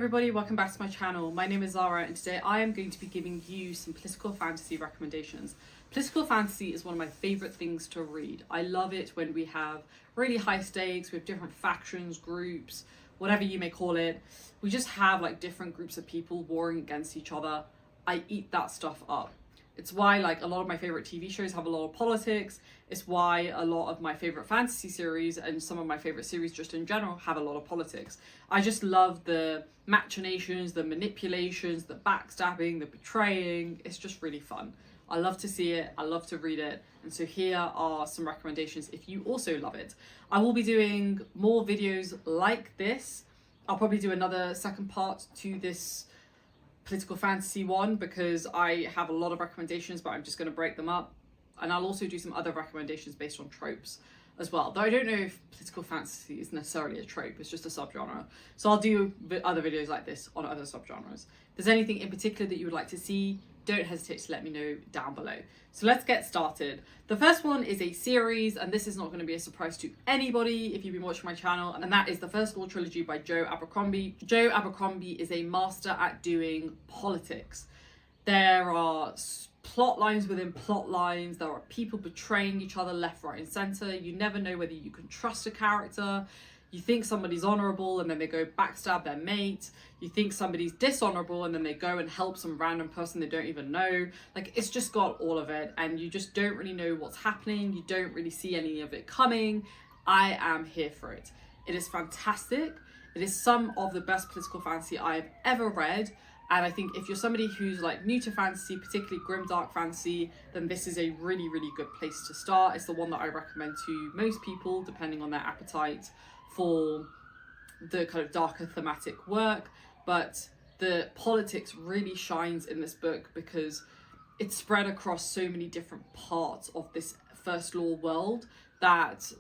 everybody, welcome back to my channel. My name is Zara and today I am going to be giving you some political fantasy recommendations. Political fantasy is one of my favourite things to read. I love it when we have really high stakes with different factions, groups, whatever you may call it. We just have like different groups of people warring against each other. I eat that stuff up. It's why like a lot of my favourite TV shows have a lot of politics. It's why a lot of my favourite fantasy series and some of my favourite series just in general have a lot of politics. I just love the machinations, the manipulations, the backstabbing, the betraying. It's just really fun. I love to see it. I love to read it. And so here are some recommendations if you also love it. I will be doing more videos like this. I'll probably do another second part to this political fantasy one because I have a lot of recommendations, but I'm just going to break them up. And I'll also do some other recommendations based on tropes as well. Though I don't know if political fantasy is necessarily a trope, it's just a subgenre. So I'll do other videos like this on other subgenres. If there's anything in particular that you would like to see, don't hesitate to let me know down below. So let's get started. The first one is a series, and this is not going to be a surprise to anybody if you've been watching my channel, and that is the First Law Trilogy by Joe Abercrombie. Joe Abercrombie is a master at doing politics. There are plot lines within plot lines. There are people betraying each other left, right, and centre. You never know whether you can trust a character. You think somebody's honourable and then they go backstab their mate. You think somebody's dishonourable and then they go and help some random person they don't even know. Like, it's just got all of it and you just don't really know what's happening. You don't really see any of it coming. I am here for it. It is fantastic. It is some of the best political fantasy I've ever read. And I think if you're somebody who's like new to fantasy, particularly grimdark fantasy, then this is a really, really good place to start. It's the one that I recommend to most people, depending on their appetite for the kind of darker thematic work. But the politics really shines in this book because it's spread across so many different parts of this first law world that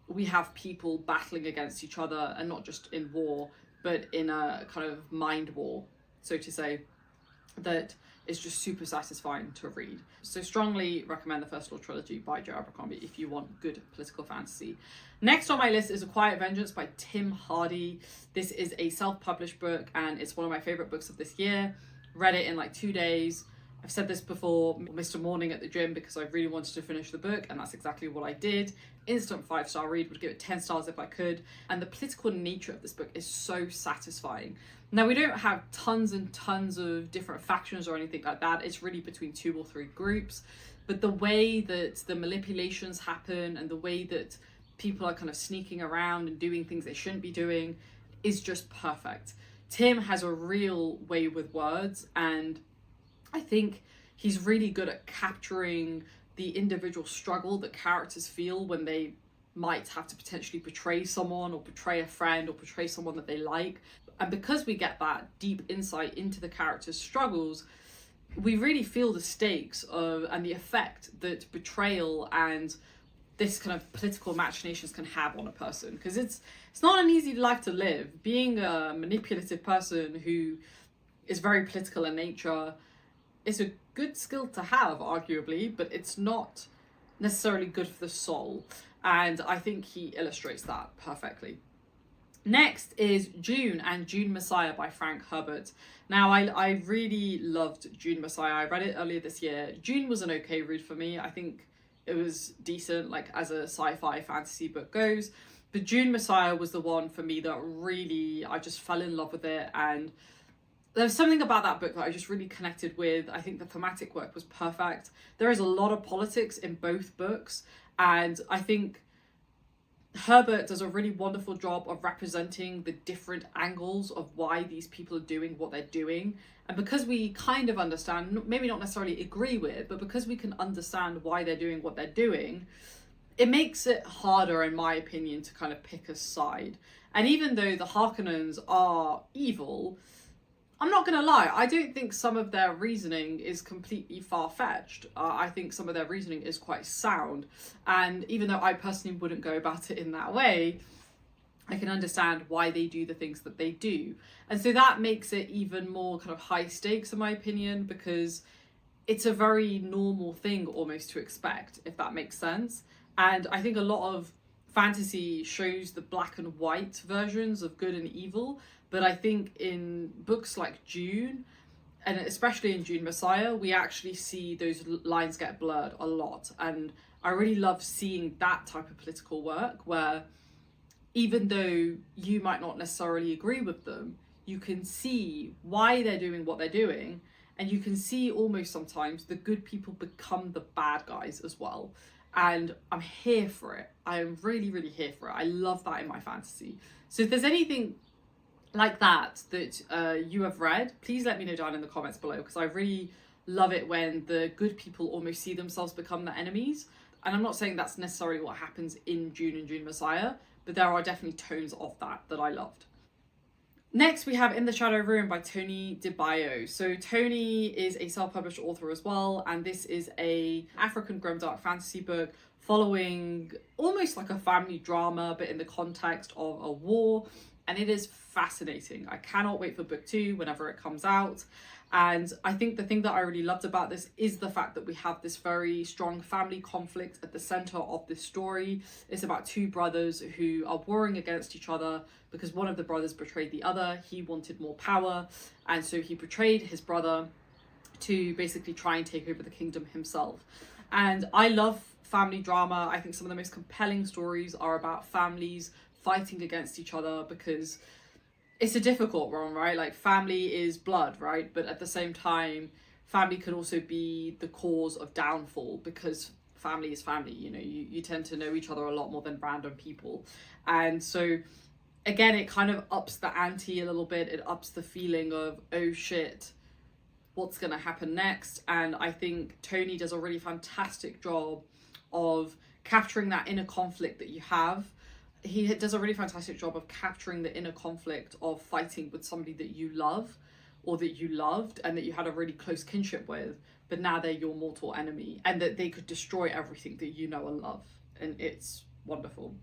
we have people battling against each other, and not just in war, but in a kind of mind war, so to say, that is just super satisfying to read. So strongly recommend the First Law Trilogy by Joe Abercrombie if you want good political fantasy. Next on my list is A Quiet Vengeance by Tim Hardy. This is a self-published book and it's one of my favourite books of this year. Read it in like 2 days. I've said this before, missed a morning at the gym because I really wanted to finish the book, and that's exactly what I did. Instant 5-star read, would give it 10 stars if I could. And the political nature of this book is so satisfying. Now, we don't have tons and tons of different factions or anything like that. It's really between 2 or 3 groups. But the way that the manipulations happen and the way that people are kind of sneaking around and doing things they shouldn't be doing is just perfect. Tim has a real way with words, and I think he's really good at capturing the individual struggle that characters feel when they might have to potentially betray someone or betray a friend or betray someone that they like. And because we get that deep insight into the characters' struggles, we really feel the stakes of and the effect that betrayal and this kind of political machinations can have on a person. Because it's not an easy life to live. Being a manipulative person who is very political in nature is a good skill to have, arguably, but it's not necessarily good for the soul. And I think he illustrates that perfectly. Next is June and June Messiah by Frank Herbert. Now, I really loved June Messiah. I read it earlier this year. June was an okay read for me. I think it was decent, like as a sci-fi fantasy book goes. But June Messiah was the one for me that really, I just fell in love with it. And there's something about that book that I just really connected with. I think the thematic work was perfect. There is a lot of politics in both books. And I think Herbert does a really wonderful job of representing the different angles of why these people are doing what they're doing. And because we kind of understand, maybe not necessarily agree with, but because we can understand why they're doing what they're doing, it makes it harder, in my opinion, to kind of pick a side. And even though the Harkonnens are evil, I'm not going to lie, I don't think some of their reasoning is completely far-fetched. I think some of their reasoning is quite sound. And even though I personally wouldn't go about it in that way, I can understand why they do the things that they do. And so that makes it even more kind of high stakes, in my opinion, because it's a very normal thing almost to expect, if that makes sense. And I think a lot of fantasy shows the black and white versions of good and evil, but I think in books like Dune, and especially in Dune Messiah, we actually see those lines get blurred a lot. And I really love seeing that type of political work where even though you might not necessarily agree with them, you can see why they're doing what they're doing, and you can see almost sometimes the good people become the bad guys as well. And I'm here for it. I am really, really here for it. I love that in my fantasy. So if there's anything like that you have read, please let me know down in the comments below, because I really love it when the good people almost see themselves become the enemies. And I'm not saying that's necessarily what happens in Dune and Dune Messiah, but there are definitely tones of that I loved. Next, we have In the Shadow Room by Tony DeBaio. So Tony is a self-published author as well, and this is a African grimdark fantasy book following almost like a family drama, but in the context of a war. And it is fascinating. I cannot wait for book 2 whenever it comes out. And I think the thing that I really loved about this is the fact that we have this very strong family conflict at the center of this story. It's about two brothers who are warring against each other because one of the brothers betrayed the other. He wanted more power, and so he betrayed his brother to basically try and take over the kingdom himself. And I love family drama. I think some of the most compelling stories are about families fighting against each other, because it's a difficult one, right? Like, family is blood, right? But at the same time, family could also be the cause of downfall, because family is family. You know, you tend to know each other a lot more than random people. And so again, it kind of ups the ante a little bit. It ups the feeling of, oh shit, what's going to happen next? And I think Tony does a really fantastic job of capturing that inner conflict that you have. He does a really fantastic job of capturing the inner conflict of fighting with somebody that you love, or that you loved and that you had a really close kinship with, but now they're your mortal enemy, and that they could destroy everything that you know and love. And it's wonderful.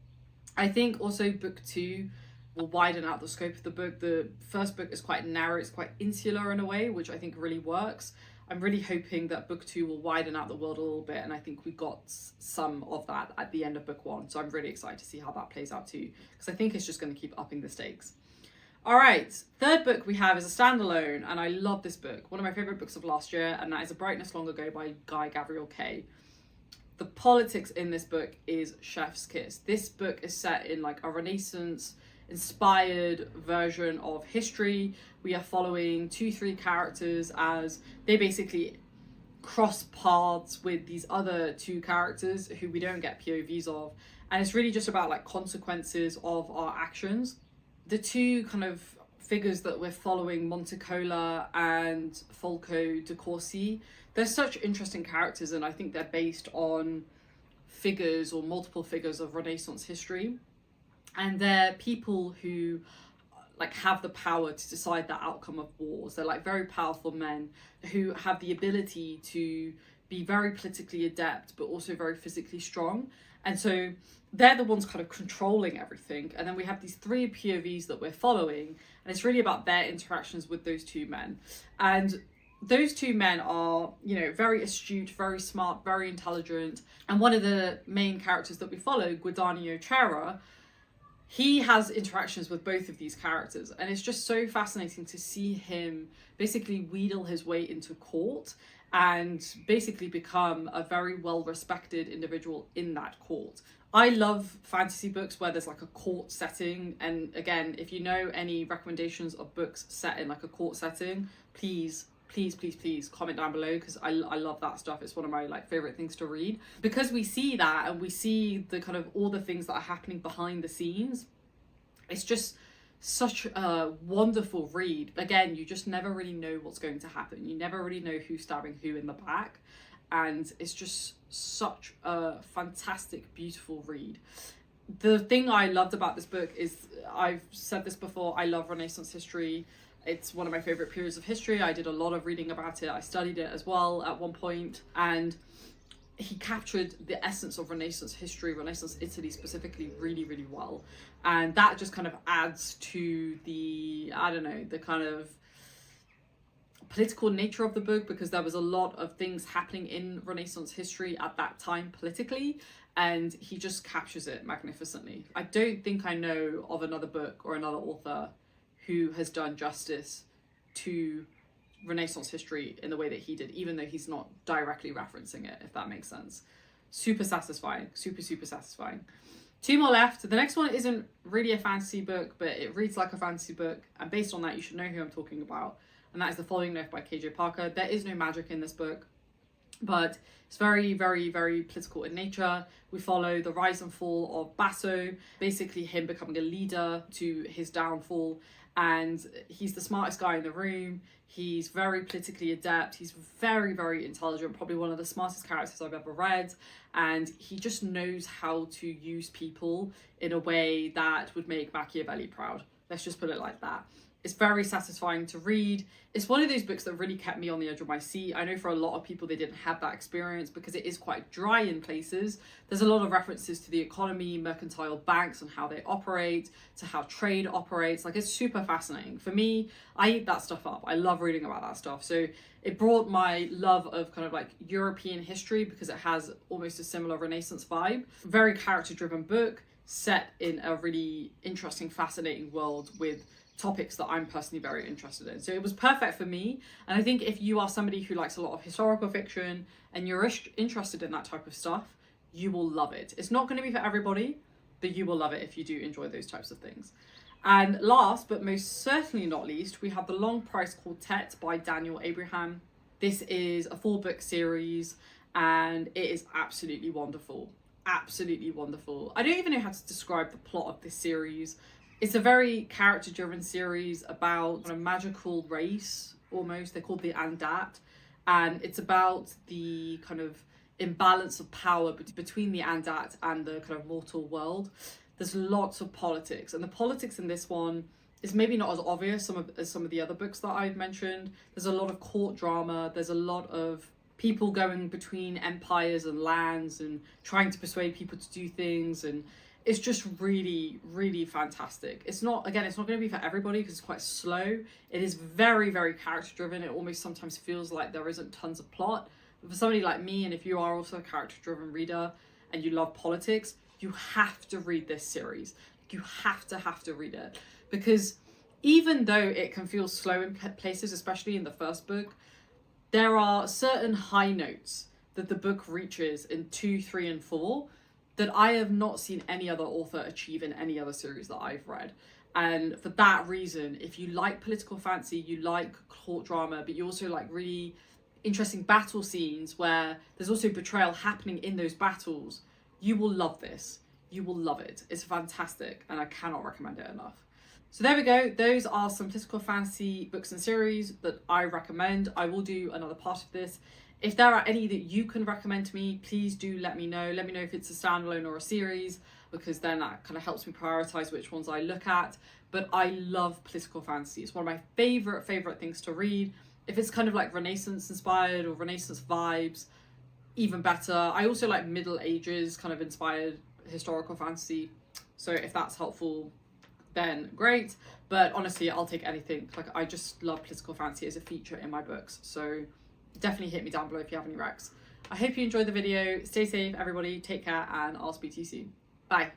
I think also book 2 will widen out the scope of the book. The first book is quite narrow, it's quite insular in a way, which I think really works. I'm really hoping that book 2 will widen out the world a little bit, and I think we got some of that at the end of book 1. So I'm really excited to see how that plays out too, because I think it's just going to keep upping the stakes. All right, third book we have is a standalone, and I love this book. One of my favorite books of last year, and that is A Brightness Long Ago by Guy Gavriel Kay. The politics in this book is chef's kiss. This book is set in like a Renaissance inspired version of history. We are following 2-3 characters as they basically cross paths with these other 2 characters who we don't get POVs of, and it's really just about like consequences of our actions. The 2 kind of figures that we're following, Montecola and Folco de Courcy, they're such interesting characters, and I think they're based on figures or multiple figures of Renaissance history. And they're people who like have the power to decide the outcome of wars. They're like very powerful men who have the ability to be very politically adept, but also very physically strong. And so they're the ones kind of controlling everything. And then we have these 3 POVs that we're following, and it's really about their interactions with those 2 men. And those 2 men are, you know, very astute, very smart, very intelligent. And one of the main characters that we follow, Guadagno Chera, he has interactions with both of these characters, and it's just so fascinating to see him basically wheedle his way into court and basically become a very well-respected individual in that court. I love fantasy books where there's like a court setting, and again, if you know any recommendations of books set in like a court setting, please comment down below, because I love that stuff. It's one of my like favorite things to read, because we see that and we see the kind of all the things that are happening behind the scenes. It's just such a wonderful read. Again, you just never really know what's going to happen. You never really know who's stabbing who in the back, and it's just such a fantastic, beautiful read. The thing I loved about this book is, I've said this before, I love Renaissance history. It's one of my favorite periods of history. I did a lot of reading about it. I studied it as well at one point, and he captured the essence of Renaissance history, Renaissance Italy specifically, really, really well. And that just kind of adds to the, I don't know, the kind of political nature of the book, because there was a lot of things happening in Renaissance history at that time politically, and he just captures it magnificently. I don't think I know of another book or another author who has done justice to Renaissance history in the way that he did, even though he's not directly referencing it, if that makes sense. Super satisfying, super satisfying. 2 more left. The next one isn't really a fantasy book, but it reads like a fantasy book, and based on that you should know who I'm talking about, and that is The Following Note by KJ Parker. There is no magic in this book, but it's very political in nature. We follow the rise and fall of Basso, basically him becoming a leader to his downfall, and he's the smartest guy in the room. He's very politically adept. He's very intelligent, probably one of the smartest characters I've ever read, and he just knows how to use people in a way that would make Machiavelli proud. Let's just put it like that. It's very satisfying to read. It's one of those books that really kept me on the edge of my seat. I know for a lot of people they didn't have that experience because it is quite dry in places. There's a lot of references to the economy, mercantile banks and how they operate, to how trade operates. Like, it's super fascinating. For me, I eat that stuff up. I love reading about that stuff. So it brought my love of kind of like European history because it has almost a similar Renaissance vibe. Very character-driven book set in a really interesting, fascinating world with topics that I'm personally very interested in. So it was perfect for me. And I think if you are somebody who likes a lot of historical fiction and you're interested in that type of stuff, you will love it. It's not going to be for everybody, but you will love it if you do enjoy those types of things. And last, but most certainly not least, we have The Long Price Quartet by Daniel Abraham. This is a 4-book series and it is absolutely wonderful. Absolutely wonderful. I don't even know how to describe the plot of this series. It's a very character-driven series about a magical race, almost. They're called the Andat. And it's about the kind of imbalance of power between the Andat and the kind of mortal world. There's lots of politics. And the politics in this one is maybe not as obvious as some of the other books that I've mentioned. There's a lot of court drama. There's a lot of people going between empires and lands and trying to persuade people to do things, and it's just really fantastic. It's not going to be for everybody because it's quite slow. It is very character driven. It almost sometimes feels like there isn't tons of plot. But for somebody like me, and if you are also a character driven reader and you love politics, you have to read this series. You have to read it, because even though it can feel slow in places, especially in the first book, there are certain high notes that the book reaches in 2, 3, and 4 that I have not seen any other author achieve in any other series that I've read. And for that reason, if you like political fantasy, you like court drama, but you also like really interesting battle scenes where there's also betrayal happening in those battles, you will love this. You will love it. It's fantastic, and I cannot recommend it enough. So there we go. Those are some political fantasy books and series that I recommend. I will do another part of this. If there are any that you can recommend to me, please do let me know. Let me know if it's a standalone or a series, because then that kind of helps me prioritize which ones I look at. But I love political fantasy. It's one of my favorite things to read. If it's kind of like Renaissance inspired or Renaissance vibes, even better. I also like Middle Ages kind of inspired historical fantasy. So if that's helpful, then great. But honestly, I'll take anything. Like, I just love political fantasy as a feature in my books. So definitely hit me down below if you have any recs. I hope you enjoyed the video. Stay safe, everybody. Take care, and I'll speak to you soon. Bye.